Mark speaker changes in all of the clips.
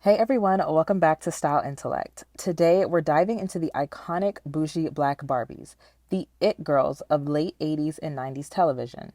Speaker 1: Hey everyone, welcome back to Style Intellect. Today we're diving into the iconic bougie black Barbies, the it girls of late 80s and 90s television.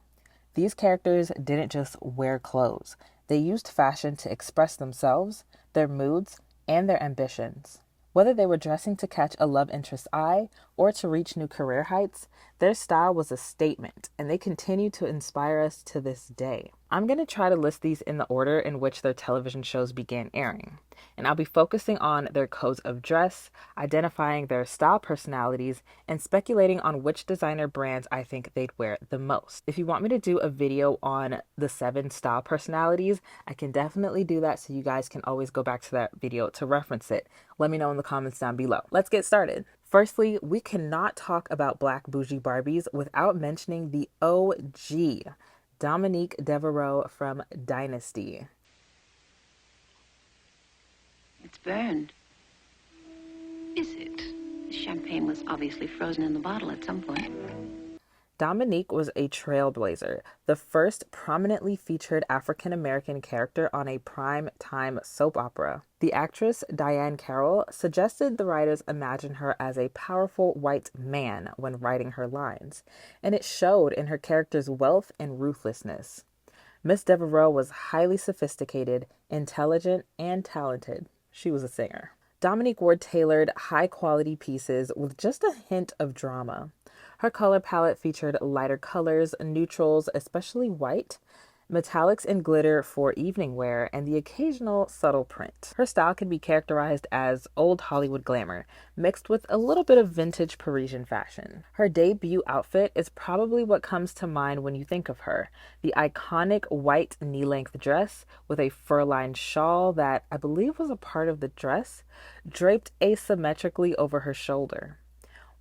Speaker 1: These characters didn't just wear clothes, they used fashion to express themselves, their moods, and their ambitions. Whether they were dressing to catch a love interest's eye or to reach new career heights, their style was a statement, and they continue to inspire us to this day. I'm going to try to list these in the order in which their television shows began airing, and I'll be focusing on their codes of dress, identifying their style personalities, and speculating on which designer brands I think they'd wear the most. If you want me to do a video on the 7 style personalities, I can definitely do that, so you guys can always go back to that video to reference it. Let me know in the comments down below. Let's get started. Firstly, we cannot talk about Black Bougie Barbies without mentioning the OG, Dominique Deveraux from Dynasty.
Speaker 2: It's burned. Is it? The champagne was obviously frozen in the bottle at some point.
Speaker 1: Dominique was a trailblazer, the first prominently featured African-American character on a prime-time soap opera. The actress Diahann Carroll suggested the writers imagine her as a powerful white man when writing her lines, and it showed in her character's wealth and ruthlessness. Miss Deveraux was highly sophisticated, intelligent, and talented. She was a singer. Dominique wore tailored, high-quality pieces with just a hint of drama. Her color palette featured lighter colors, neutrals, especially white, metallics and glitter for evening wear, and the occasional subtle print. Her style can be characterized as old Hollywood glamour, mixed with a little bit of vintage Parisian fashion. Her debut outfit is probably what comes to mind when you think of her. The iconic white knee-length dress with a fur-lined shawl that I believe was a part of the dress, draped asymmetrically over her shoulder.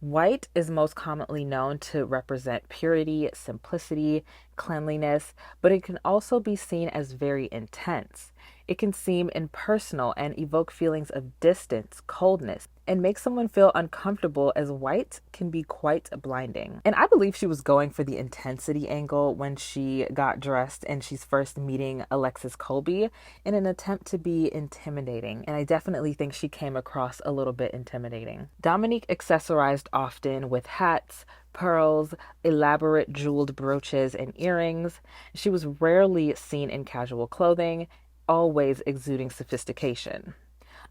Speaker 1: White is most commonly known to represent purity, simplicity, cleanliness, but it can also be seen as very intense. It can seem impersonal and evoke feelings of distance, coldness, and make someone feel uncomfortable, as white can be quite blinding. And I believe she was going for the intensity angle when she got dressed and she's first meeting Alexis Colby in an attempt to be intimidating. And I definitely think she came across a little bit intimidating. Dominique accessorized often with hats, pearls, elaborate jeweled brooches, and earrings. She was rarely seen in casual clothing, always exuding sophistication.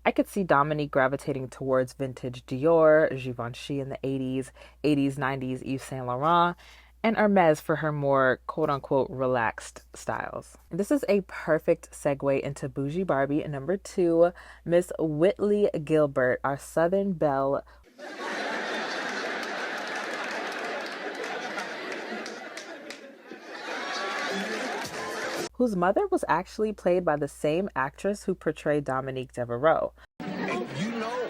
Speaker 1: I could see Dominique gravitating towards vintage Dior, Givenchy in the 80s, 90s Yves Saint Laurent, and Hermes for her more quote-unquote relaxed styles. This is a perfect segue into Bougie Barbie number 2, Miss Whitley Gilbert, our Southern belle, whose mother was actually played by the same actress who portrayed Dominique Deveraux.
Speaker 3: Hey, you know,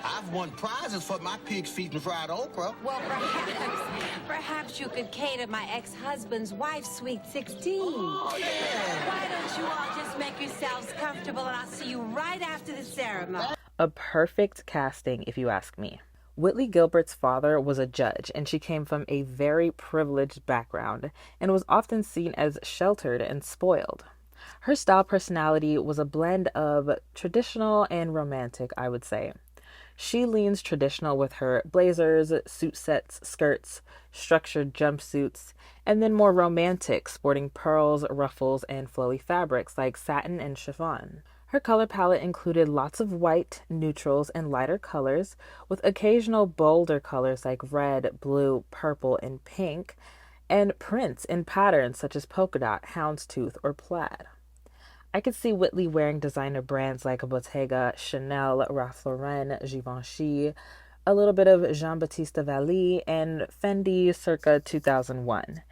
Speaker 3: I've won prizes for my pig's feet and fried okra.
Speaker 4: Well, perhaps you could cater my ex-husband's wife's sweet 16.
Speaker 3: Oh, yeah.
Speaker 4: Why don't you all just make yourselves comfortable and I'll see you right after the ceremony.
Speaker 1: A perfect casting, if you ask me. Whitley Gilbert's father was a judge, and she came from a very privileged background and was often seen as sheltered and spoiled. Her style personality was a blend of traditional and romantic, I would say. She leans traditional with her blazers, suit sets, skirts, structured jumpsuits, and then more romantic, sporting pearls, ruffles, and flowy fabrics like satin and chiffon. Her color palette included lots of white, neutrals, and lighter colors, with occasional bolder colors like red, blue, purple, and pink, and prints in patterns such as polka dot, houndstooth, or plaid. I could see Whitley wearing designer brands like Bottega, Chanel, Ralph Lauren, Givenchy, a little bit of Jean-Baptiste Valli, and Fendi circa 2001.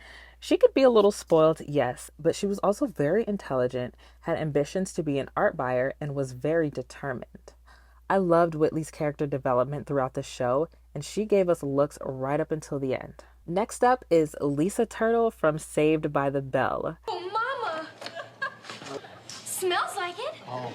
Speaker 1: She could be a little spoiled, yes, but she was also very intelligent, had ambitions to be an art buyer, and was very determined. I loved Whitley's character development throughout the show, and she gave us looks right up until the end. Next up is Lisa Turtle from Saved by the Bell.
Speaker 5: Oh, Mama! Smells like it.
Speaker 3: Oh.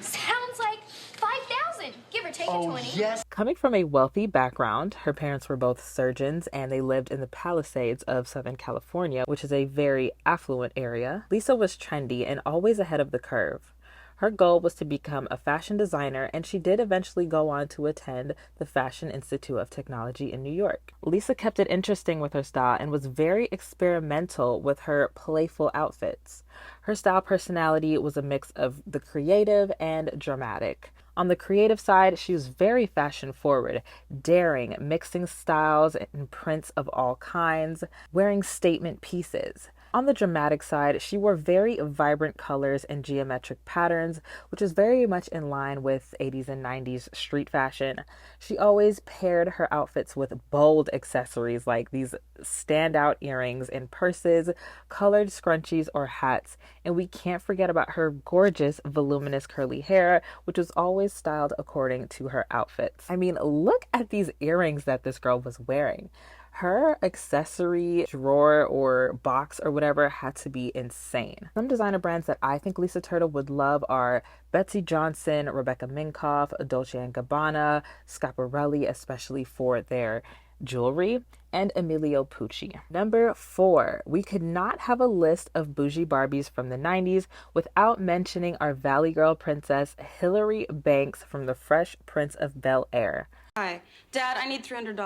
Speaker 5: Sounds like 5,000. Give or take a 20.
Speaker 3: Yes.
Speaker 1: Coming from a wealthy background, her parents were both surgeons and they lived in the Palisades of Southern California, which is a very affluent area. Lisa was trendy and always ahead of the curve. Her goal was to become a fashion designer, and she did eventually go on to attend the Fashion Institute of Technology in New York. Lisa kept it interesting with her style and was very experimental with her playful outfits. Her style personality was a mix of the creative and dramatic. On the creative side, she was very fashion forward, daring, mixing styles and prints of all kinds, wearing statement pieces. On the dramatic side, she wore very vibrant colors and geometric patterns, which is very much in line with 80s and 90s street fashion. She always paired her outfits with bold accessories like these standout earrings and purses, colored scrunchies or hats, and we can't forget about her gorgeous, voluminous curly hair, which was always styled according to her outfits. I mean, look at these earrings that this girl was wearing. Her accessory drawer or box or whatever had to be insane. Some designer brands that I think Lisa Turtle would love are Betsy Johnson, Rebecca Minkoff, Dolce & Gabbana, Schiaparelli, especially for their jewelry, and Emilio Pucci. Number 4, we could not have a list of bougie Barbies from the 90s without mentioning our Valley Girl princess, Hilary Banks from the Fresh Prince of Bel-Air.
Speaker 6: Hi. Dad, I need $300.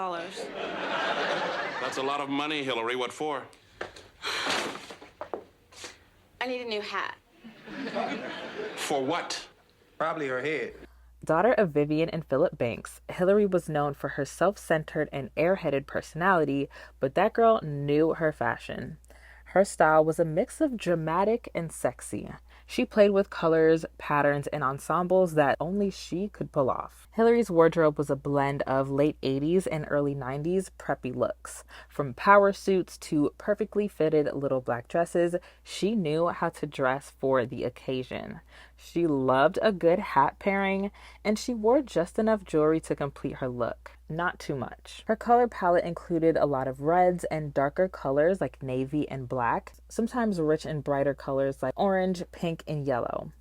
Speaker 7: That's a lot of money, Hilary. What for?
Speaker 6: I need a new hat.
Speaker 7: For what?
Speaker 3: Probably her head.
Speaker 1: Daughter of Vivian and Philip Banks, Hilary was known for her self-centered and airheaded personality, but that girl knew her fashion. Her style was a mix of dramatic and sexy. She played with colors, patterns, and ensembles that only she could pull off. Hilary's wardrobe was a blend of late 80s and early 90s preppy looks. From power suits to perfectly fitted little black dresses, she knew how to dress for the occasion. She loved a good hat pairing, and she wore just enough jewelry to complete her look. Not too much. Her color palette included a lot of reds and darker colors like navy and black, sometimes rich and brighter colors like orange, pink, and yellow.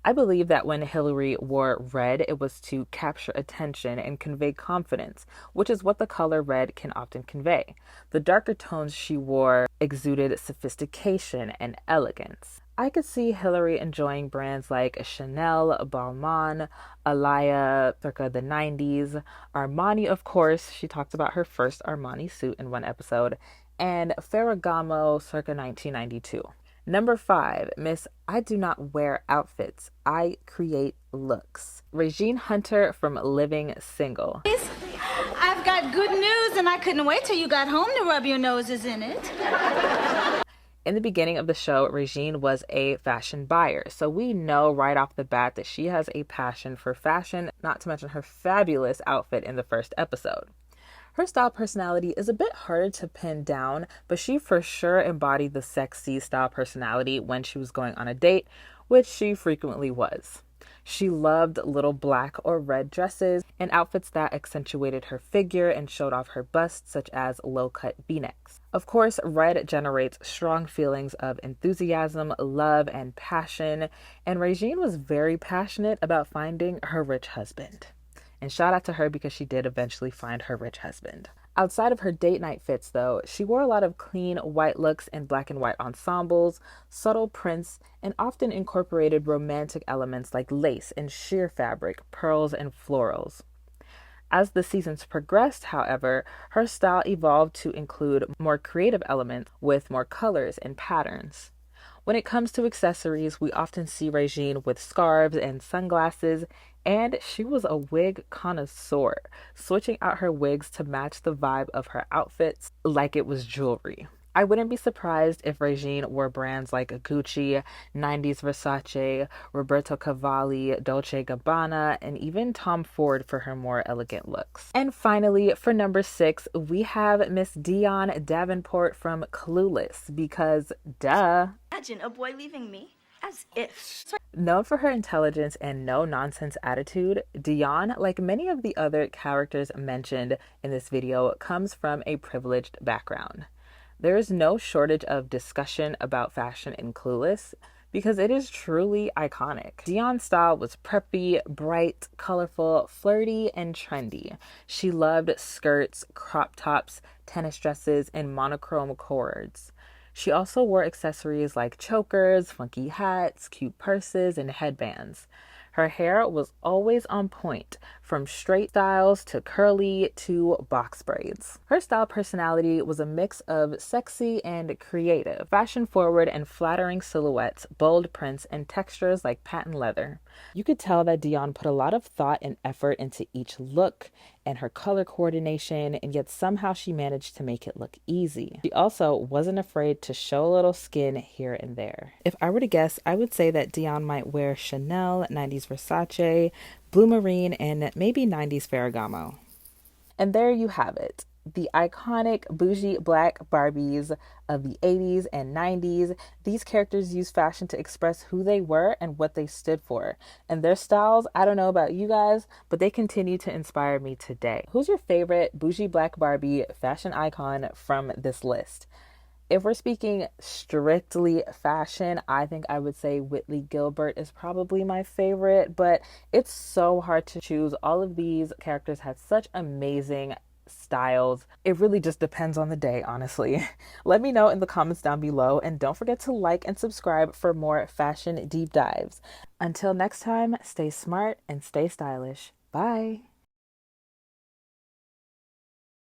Speaker 1: I believe that when Hilary wore red, it was to capture attention and convey confidence, which is what the color red can often convey. The darker tones she wore exuded sophistication and elegance. I could see Hilary enjoying brands like Chanel, Balmain, Alaïa circa the 90s, Armani, of course. She talked about her first Armani suit in one episode, and Ferragamo circa 1992. Number 5, Miss I do not wear outfits, I create looks. Regine Hunter from Living Single.
Speaker 8: I've got good news, and I couldn't wait till you got home to rub your noses in it.
Speaker 1: In the beginning of the show, Regine was a fashion buyer, so we know right off the bat that she has a passion for fashion, not to mention her fabulous outfit in the first episode. Her style personality is a bit harder to pin down, but she for sure embodied the sexy style personality when she was going on a date, which she frequently was. She loved little black or red dresses and outfits that accentuated her figure and showed off her bust, such as low-cut v-necks. Of course, red generates strong feelings of enthusiasm, love, and passion, and Regine was very passionate about finding her rich husband. And shout out to her because she did eventually find her rich husband. Outside of her date night fits, though, she wore a lot of clean white looks and black and white ensembles, subtle prints, and often incorporated romantic elements like lace and sheer fabric, pearls, and florals. As the seasons progressed, however, her style evolved to include more creative elements with more colors and patterns. When it comes to accessories, we often see Regine with scarves and sunglasses, and she was a wig connoisseur, switching out her wigs to match the vibe of her outfits like it was jewelry. I wouldn't be surprised if Regine wore brands like Gucci, 90s Versace, Roberto Cavalli, Dolce & Gabbana, and even Tom Ford for her more elegant looks. And finally, for number 6, we have Miss Dionne Davenport from Clueless, because duh.
Speaker 8: Imagine a boy leaving me. As if.
Speaker 1: Known for her intelligence and no-nonsense attitude, Dionne, like many of the other characters mentioned in this video, comes from a privileged background. There is no shortage of discussion about fashion in Clueless because it is truly iconic. Dionne's style was preppy, bright, colorful, flirty, and trendy. She loved skirts, crop tops, tennis dresses, and monochrome cords. She also wore accessories like chokers, funky hats, cute purses, and headbands. Her hair was always on point, from straight styles to curly to box braids. Her style personality was a mix of sexy and creative, fashion forward and flattering silhouettes, bold prints, and textures like patent leather. You could tell that Dionne put a lot of thought and effort into each look and her color coordination, and yet somehow she managed to make it look easy. She also wasn't afraid to show a little skin here and there. If I were to guess, I would say that Dionne might wear Chanel, 90s Versace, Blue Marine, and maybe 90s Ferragamo. And there you have it. The iconic bougie black Barbies of the 80s and 90s. These characters used fashion to express who they were and what they stood for. And their styles, I don't know about you guys, but they continue to inspire me today. Who's your favorite bougie black Barbie fashion icon from this list? If we're speaking strictly fashion, I think I would say Whitley Gilbert is probably my favorite, but it's so hard to choose. All of these characters had such amazing styles. It really just depends on the day, honestly. Let me know in the comments down below, and don't forget to like and subscribe for more fashion deep dives. Until next time, stay smart and stay stylish. Bye.